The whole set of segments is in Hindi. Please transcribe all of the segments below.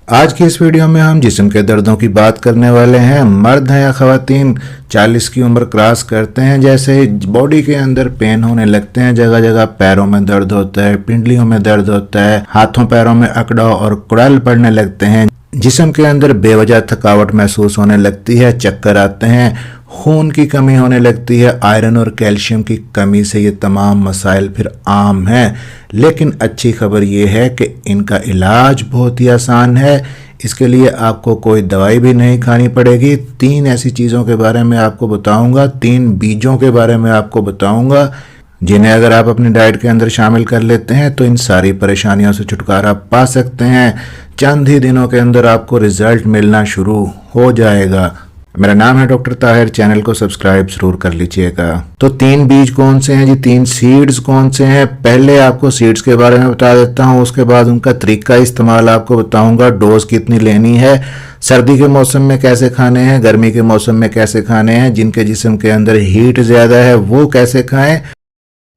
आज की इस वीडियो में हम जिस्म के दर्दों की बात करने वाले हैं। मर्द हैं या ख़वातीन 40 की उम्र क्रॉस करते हैं, जैसे ही बॉडी के अंदर पेन होने लगते हैं, जगह जगह पैरों में दर्द होता है, पिंडलियों में दर्द होता है, हाथों पैरों में अकड़ाव और कुड़ाल पड़ने लगते हैं, जिस्म के अंदर बेवजह थकावट महसूस होने लगती है, चक्कर आते हैं, खून की कमी होने लगती है, आयरन और कैल्शियम की कमी से ये तमाम मसाइल फिर आम हैं। लेकिन अच्छी खबर ये है कि इनका इलाज बहुत ही आसान है। इसके लिए आपको कोई दवाई भी नहीं खानी पड़ेगी। 3 ऐसी चीज़ों के बारे में आपको बताऊंगा, 3 बीजों के बारे में आपको बताऊंगा, जिन्हें अगर आप अपनी डाइट के अंदर शामिल कर लेते हैं तो इन सारी परेशानियों से छुटकारा पा सकते हैं। चंद ही दिनों के अंदर आपको रिजल्ट मिलना शुरू हो जाएगा। मेरा नाम है डॉक्टर ताहिर, चैनल को सब्सक्राइब जरूर कर लीजिएगा। तो 3 बीज कौन से हैं जी, 3 सीड्स कौन से हैं? पहले आपको सीड्स के बारे में बता देता हूँ, उसके बाद उनका तरीका इस्तेमाल आपको बताऊंगा, डोज कितनी लेनी है, सर्दी के मौसम में कैसे खाने हैं, गर्मी के मौसम में कैसे खाने हैं, जिनके जिस्म के अंदर हीट ज़्यादा है वो कैसे खाएं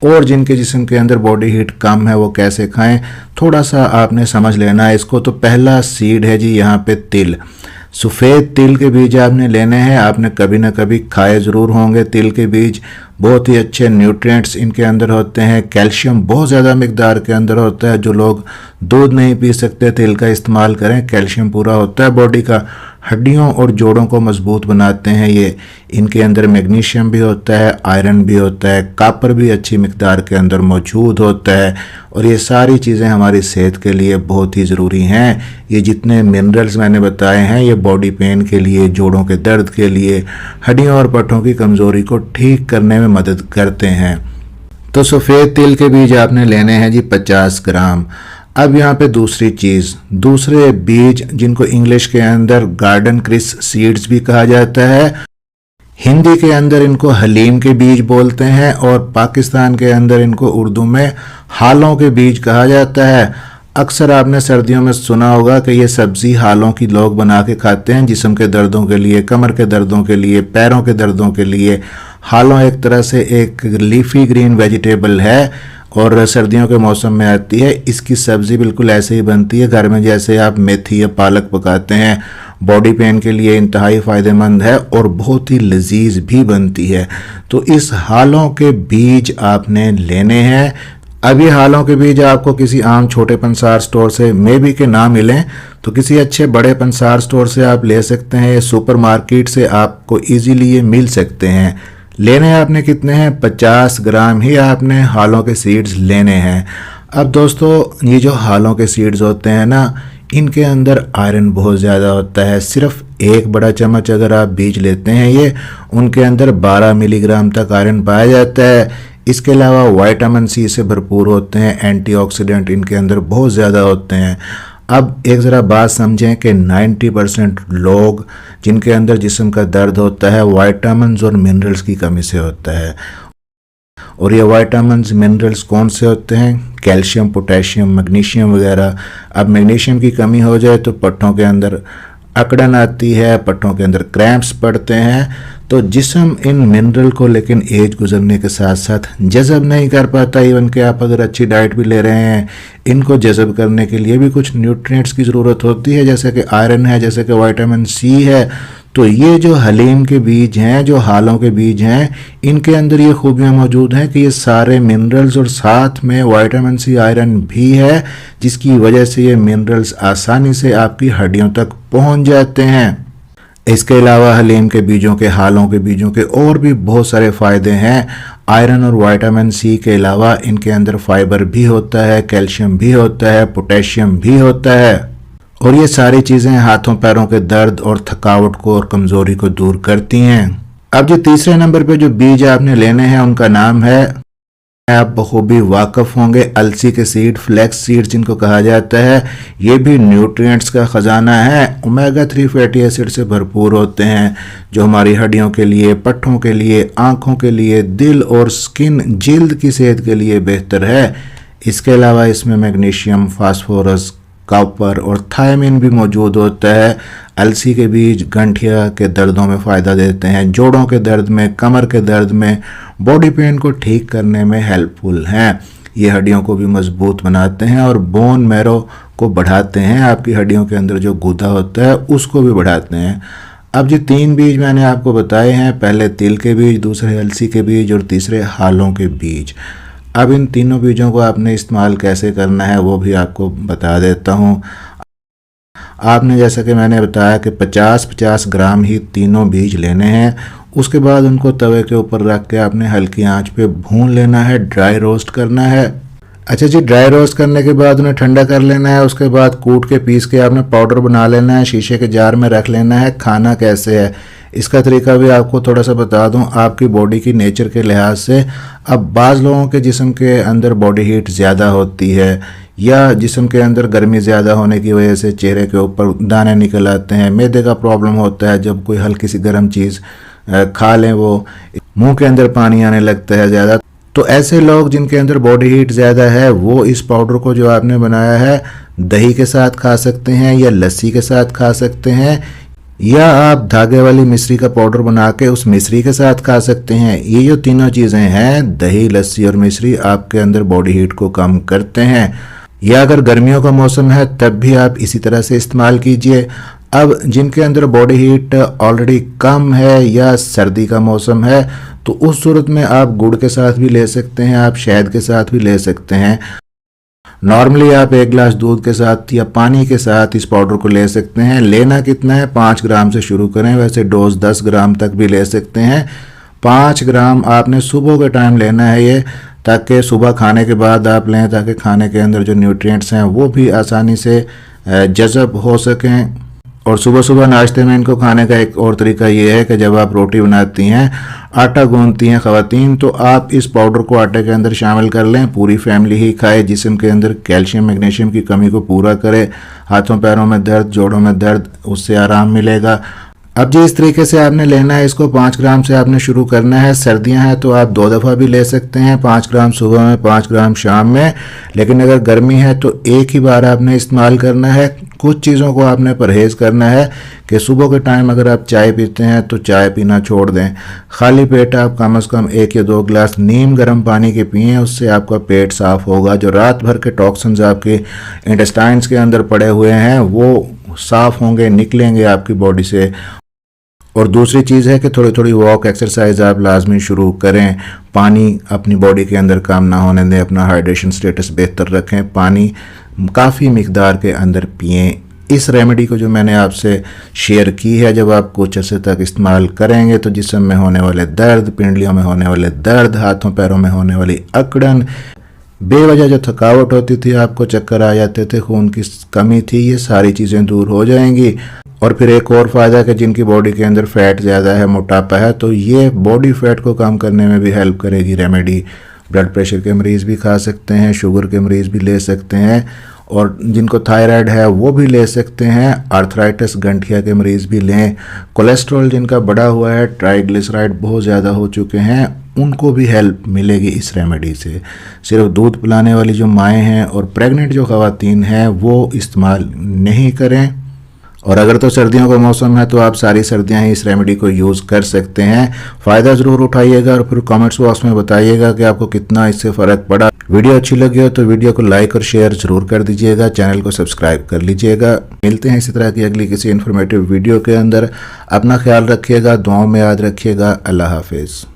और जिनके जिस्म के अंदर बॉडी हीट कम है वो कैसे खाएं। थोड़ा सा आपने समझ लेना है इसको। तो पहला सीड है जी यहाँ पे तिल। सफ़ेद तिल के बीज आपने लेने हैं। आपने कभी ना कभी खाए ज़रूर होंगे तिल के बीज। बहुत ही अच्छे न्यूट्रिएंट्स इनके अंदर होते हैं, कैल्शियम बहुत ज़्यादा मिकदार के अंदर होता है। जो लोग दूध नहीं पी सकते तिल का इस्तेमाल करें, कैल्शियम पूरा होता है बॉडी का, हड्डियों और जोड़ों को मजबूत बनाते हैं ये। इनके अंदर मैग्नीशियम भी होता है, आयरन भी होता है, कॉपर भी अच्छी मिकदार के अंदर मौजूद होता है और ये सारी चीज़ें हमारी सेहत के लिए बहुत ही ज़रूरी हैं। ये जितने मिनरल्स मैंने बताए हैं ये बॉडी पेन के लिए, जोड़ों के दर्द के लिए, हड्डियों और पट्टों की कमज़ोरी को ठीक करने में मदद करते हैं। तो सफ़ेद तिल के बीज आपने लेने हैं जी 50 ग्राम। अब यहाँ पे दूसरी चीज़, दूसरे बीज जिनको इंग्लिश के अंदर गार्डन क्रिस सीड्स भी कहा जाता है, हिंदी के अंदर इनको हलीम के बीज बोलते हैं और पाकिस्तान के अंदर इनको उर्दू में हालों के बीज कहा जाता है। अक्सर आपने सर्दियों में सुना होगा कि ये सब्ज़ी हालों की लोग बना के खाते हैं जिस्म के दर्दों के लिए, कमर के दर्दों के लिए, पैरों के दर्दों के लिए। हालों एक तरह से एक लीफी ग्रीन वेजिटेबल है और सर्दियों के मौसम में आती है। इसकी सब्ज़ी बिल्कुल ऐसे ही बनती है घर में जैसे आप मेथी या पालक पकाते हैं। बॉडी पेन के लिए इंतहाई फ़ायदेमंद है और बहुत ही लजीज भी बनती है। तो इस हालों के बीज आपने लेने हैं। अब ये हालों के बीज आपको किसी आम छोटे पंसार स्टोर से मे बी के ना मिलें तो किसी अच्छे बड़े पंसार स्टोर से आप ले सकते हैं। सुपर मार्केट से आपको ईजीली ये मिल सकते हैं। लेने आपने कितने हैं? 50 ग्राम ही आपने हालों के सीड्स लेने हैं। अब दोस्तों ये जो हालों के सीड्स होते हैं ना, इनके अंदर आयरन बहुत ज़्यादा होता है। सिर्फ 1 बड़ा चम्मच अगर आप बीज लेते हैं ये, उनके अंदर 12 मिलीग्राम तक आयरन पाया जाता है। इसके अलावा विटामिन सी से भरपूर होते हैं, एंटीऑक्सीडेंट इनके अंदर बहुत ज़्यादा होते हैं। अब एक ज़रा बात समझें कि 90% लोग जिनके अंदर जिस्म का दर्द होता है विटामिन्स और मिनरल्स की कमी से होता है। और ये विटामिन्स मिनरल्स कौन से होते हैं? कैल्शियम, पोटेशियम, मैग्नीशियम वगैरह। अब मैग्नीशियम की कमी हो जाए तो पट्टों के अंदर अकड़न आती है, पट्टों के अंदर क्रैम्प्स पड़ते हैं। तो जिस्म इन मिनरल को लेकिन एज गुजरने के साथ साथ जज़ब नहीं कर पाता। इवन कि आप अगर अच्छी डाइट भी ले रहे हैं, इनको जज़ब करने के लिए भी कुछ न्यूट्रिएंट्स की ज़रूरत होती है, जैसे कि आयरन है, जैसे कि विटामिन सी है। तो ये जो हलीम के बीज हैं, जो हालों के बीज हैं, इनके अंदर ये खूबियाँ मौजूद हैं कि ये सारे मिनरल्स और साथ में विटामिन सी, आयरन भी है, जिसकी वजह से ये मिनरल्स आसानी से आपकी हड्डियों तक पहुंच जाते हैं। इसके अलावा हलीम के बीजों के, हालों के बीजों के और भी बहुत सारे फ़ायदे हैं। आयरन और विटामिन सी के अलावा इनके अंदर फाइबर भी होता है, कैल्शियम भी होता है, पोटेशियम भी होता है और ये सारी चीज़ें हाथों पैरों के दर्द और थकावट को और कमज़ोरी को दूर करती हैं। अब जो तीसरे नंबर पे जो बीज आपने लेने हैं उनका नाम है, आप बखूबी वाकिफ होंगे, अलसी के सीड, फ्लैक्स सीड जिनको कहा जाता है। ये भी न्यूट्रिएंट्स का ख़जाना है। ओमेगा 3 फैटी एसिड से भरपूर होते हैं जो हमारी हड्डियों के लिए, पट्टों के लिए, आँखों के लिए, दिल और स्किन, जिल्द की सेहत के लिए बेहतर है। इसके अलावा इसमें मैग्नीशियम, फास्फोरस, कॉपर और थायमिन भी मौजूद होता है। अलसी के बीज गंठिया के दर्दों में फ़ायदा देते हैं, जोड़ों के दर्द में, कमर के दर्द में, बॉडी पेन को ठीक करने में हेल्पफुल हैं। ये हड्डियों को भी मजबूत बनाते हैं और बोन मैरो को बढ़ाते हैं, आपकी हड्डियों के अंदर जो गूदा होता है उसको भी बढ़ाते हैं। अब जो 3 बीज मैंने आपको बताए हैं, पहले तिल के बीज, दूसरे अलसी के बीज और तीसरे हालों के बीज। अब इन तीनों बीजों को आपने इस्तेमाल कैसे करना है वो भी आपको बता देता हूँ। आपने जैसा कि मैंने बताया कि 50-50 ग्राम ही तीनों बीज लेने हैं। उसके बाद उनको तवे के ऊपर रख के आपने हल्की आंच पे भून लेना है, ड्राई रोस्ट करना है। अच्छा जी, ड्राई रोस्ट करने के बाद उन्हें ठंडा कर लेना है। उसके बाद कूट के पीस के आपने पाउडर बना लेना है, शीशे के जार में रख लेना है। खाना कैसे है इसका तरीका भी आपको थोड़ा सा बता दूं, आपकी बॉडी की नेचर के लिहाज से। अब बाज़ लोगों के जिस्म के अंदर बॉडी हीट ज़्यादा होती है या जिस्म के अंदर गर्मी ज़्यादा होने की वजह से चेहरे के ऊपर दाने निकल आते हैं, मैदे का प्रॉब्लम होता है, जब कोई हल्की सी गर्म चीज़ खा लें वो मुंह के अंदर पानी आने लगता है ज़्यादा। तो ऐसे लोग जिनके अंदर बॉडी हीट ज़्यादा है वो इस पाउडर को जो आपने बनाया है दही के साथ खा सकते हैं या लस्सी के साथ खा सकते हैं, या आप धागे वाली मिश्री का पाउडर बना के उस मिश्री के साथ खा सकते हैं। ये जो तीनों चीज़ें हैं, दही, लस्सी और मिश्री, आपके अंदर बॉडी हीट को कम करते हैं। या अगर गर्मियों का मौसम है तब भी आप इसी तरह से इस्तेमाल कीजिए। अब जिनके अंदर बॉडी हीट ऑलरेडी कम है या सर्दी का मौसम है तो उस सूरत में आप गुड़ के साथ भी ले सकते हैं, आप शहद के साथ भी ले सकते हैं। नॉर्मली आप 1 गिलास दूध के साथ या पानी के साथ इस पाउडर को ले सकते हैं। लेना कितना है, 5 ग्राम से शुरू करें, वैसे डोज 10 ग्राम तक भी ले सकते हैं। 5 ग्राम आपने सुबह के टाइम लेना है ये, ताकि सुबह खाने के बाद आप लें, ताकि खाने के अंदर जो न्यूट्रिएंट्स हैं वो भी आसानी से जज़ब हो सकें। और सुबह सुबह नाश्ते में इनको खाने का एक और तरीका ये है कि जब आप रोटी बनाती हैं, आटा गूंथती हैं ख़वातीन, तो आप इस पाउडर को आटे के अंदर शामिल कर लें। पूरी फैमिली ही खाए, जिस्म के अंदर कैल्शियम मैग्नीशियम की कमी को पूरा करे। हाथों पैरों में दर्द, जोड़ों में दर्द, उससे आराम मिलेगा। अब जी इस तरीके से आपने लेना है इसको, 5 ग्राम से आपने शुरू करना है। सर्दियां हैं तो आप 2 दफ़ा भी ले सकते हैं, 5 ग्राम सुबह में, 5 ग्राम शाम में। लेकिन अगर गर्मी है तो एक ही बार आपने इस्तेमाल करना है। कुछ चीज़ों को आपने परहेज़ करना है कि सुबह के टाइम अगर आप चाय पीते हैं तो चाय पीना छोड़ दें। खाली पेट आप कम से कम 1 या 2 गिलास नीम गर्म पानी के पिएँ, उससे आपका पेट साफ़ होगा। जो रात भर के टॉक्सिन्स आपके इंटेस्टाइन्स के अंदर पड़े हुए हैं वो साफ़ होंगे, निकलेंगे आपकी बॉडी से। और दूसरी चीज़ है कि थोड़ी थोड़ी वॉक एक्सरसाइज आप लाजमी शुरू करें। पानी अपनी बॉडी के अंदर कम ना होने दें, अपना हाइड्रेशन स्टेटस बेहतर रखें, पानी काफ़ी मिकदार के अंदर पिएं। इस रेमेडी को जो मैंने आपसे शेयर की है, जब आप कुछ अर्से तक इस्तेमाल करेंगे तो जिस्म में होने वाले दर्द, पिंडलियों में होने वाले दर्द, हाथों पैरों में होने वाली अकड़न, बेवजह जो थकावट होती थी, आपको चक्कर आ जाते थे, खून की कमी थी, ये सारी चीज़ें दूर हो जाएंगी। और फिर एक और फ़ायदा कि जिनकी बॉडी के अंदर फ़ैट ज़्यादा है, मोटापा है, तो ये बॉडी फैट को कम करने में भी हेल्प करेगी रेमेडी। ब्लड प्रेशर के मरीज़ भी खा सकते हैं, शुगर के मरीज़ भी ले सकते हैं, और जिनको थायराइड है वो भी ले सकते हैं। आर्थराइटिस, गंठिया के मरीज़ भी लें। कोलेस्ट्रॉल जिनका बढ़ा हुआ है, ट्राइग्लिसराइड बहुत ज़्यादा हो चुके हैं, उनको भी हेल्प मिलेगी इस रेमेडी से। सिर्फ दूध पिलाने वाली जो माएँ हैं और प्रेग्नेंट जो ख़वातीन हैं वो इस्तेमाल नहीं करें। और अगर तो सर्दियों का मौसम है तो आप सारी सर्दियां ही इस रेमेडी को यूज़ कर सकते हैं। फ़ायदा ज़रूर उठाइएगा और फिर कमेंट्स बॉक्स में बताइएगा कि आपको कितना इससे फ़र्क पड़ा। वीडियो अच्छी लगी हो तो वीडियो को लाइक और शेयर ज़रूर कर दीजिएगा, चैनल को सब्सक्राइब कर लीजिएगा। मिलते हैं इसी तरह की अगली किसी इन्फॉर्मेटिव वीडियो के अंदर। अपना ख्याल रखिएगा, दुआओं में याद रखिएगा। अल्लाह हाफिज़।